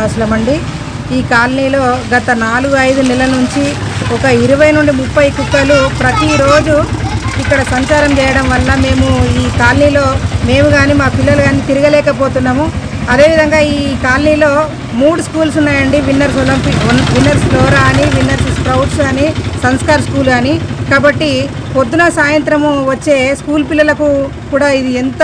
వాసులమండి. ఈ కాలనీలో గత 4-5 నెలల నుంచి ఒక 20 నుండి 30 కుక్కలు ప్రతిరోజు ఇక్కడ సంచారం చేయడం వల్ల మేము ఈ కాలనీలో మేము కానీ మా పిల్లలు కానీ తిరగలేకపోతున్నాము. అదేవిధంగా ఈ కాలనీలో 3 స్కూల్స్ ఉన్నాయండి. విన్నర్స్ ఫ్లోరా అని, విన్నర్స్ స్ప్రౌట్స్ అని, సంస్కార్ స్కూల్ అని. కాబట్టి పొద్దున సాయంత్రము వచ్చే స్కూల్ పిల్లలకు కూడా ఇది ఎంత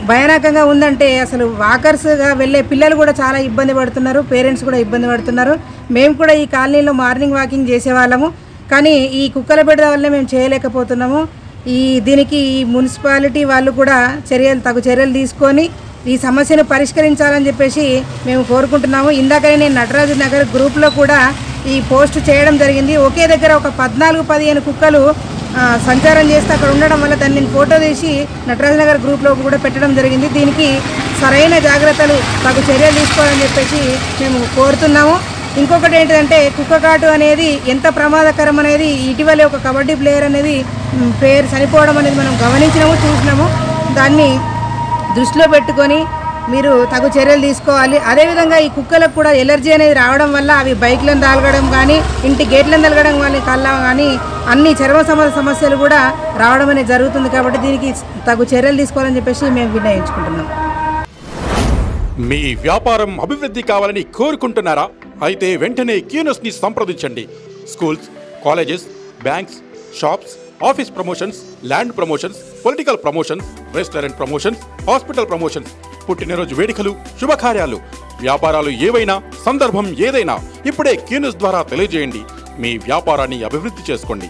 భయానకంగా ఉందంటే అసలు వాకర్స్గా వెళ్ళే పిల్లలు కూడా చాలా ఇబ్బంది పడుతున్నారు, పేరెంట్స్ కూడా ఇబ్బంది పడుతున్నారు. మేము కూడా ఈ కాలనీలో మార్నింగ్ వాకింగ్ చేసేవాళ్ళము, కానీ ఈ కుక్కల బెడద వల్లే మేము చేయలేకపోతున్నాము. దీనికి ఈ మున్సిపాలిటీ వాళ్ళు కూడా తగు చర్యలు తీసుకొని ఈ సమస్యను పరిష్కరించాలని చెప్పేసి మేము కోరుకుంటున్నాము. ఇందాకనే నేను నటరాజు నగర్ గ్రూప్లో కూడా ఈ పోస్ట్ చేయడం జరిగింది. ఒకే దగ్గర ఒక 14-15 కుక్కలు సంచారం చేస్తే అక్కడ ఉండడం వల్ల దాన్ని నేను ఫోటో తీసి నటరాజు నగర్ గ్రూప్లో కూడా పెట్టడం జరిగింది. దీనికి సరైన జాగ్రత్తలు తగు చర్యలు తీసుకోవాలని చెప్పేసి మేము కోరుతున్నాము. ఇంకొకటి ఏంటంటే కుక్క కాటు అనేది ఎంత ప్రమాదకరం అనేది ఇటీవలే ఒక కబడ్డీ ప్లేయర్ అనేది పేరు చనిపోవడం అనేది మనం గమనించినాము, చూసినాము. దాన్ని దృష్టిలో పెట్టుకొని మీరు తగు చర్యలు తీసుకోవాలి. అదేవిధంగా ఈ కుక్కలకు కూడా ఎలర్జీ అనేది రావడం వల్ల అవి బైక్లను తగలడం కానీ, ఇంటి గేట్లను తగలడం కానీ, కళ్ళ కానీ అన్ని చర్మ సమస్యలు కూడా రావడం అనేది జరుగుతుంది. కాబట్టి దీనికి తగు చర్యలు తీసుకోవాలని చెప్పేసి మేము విన్నవించుకుంటున్నాం. మీ వ్యాపారం అభివృద్ధి కావాలని కోరుకుంటున్నారా? అయితే వెంటనే క్యూనస్ని సంప్రదించండి. Schools, colleges, banks, shops, office promotions, land promotions, political promotions, restaurant promotions, hospital promotions, పుట్టినరోజు వేడుకలు, శుభకార్యాలు, వ్యాపారాలు ఏవైనా, సందర్భం ఏదైనా ఇప్పుడే క్యూనస్ ద్వారా తెలియజేయండి. మీ వ్యాపారాన్ని అభివృద్ధి చేసుకోండి.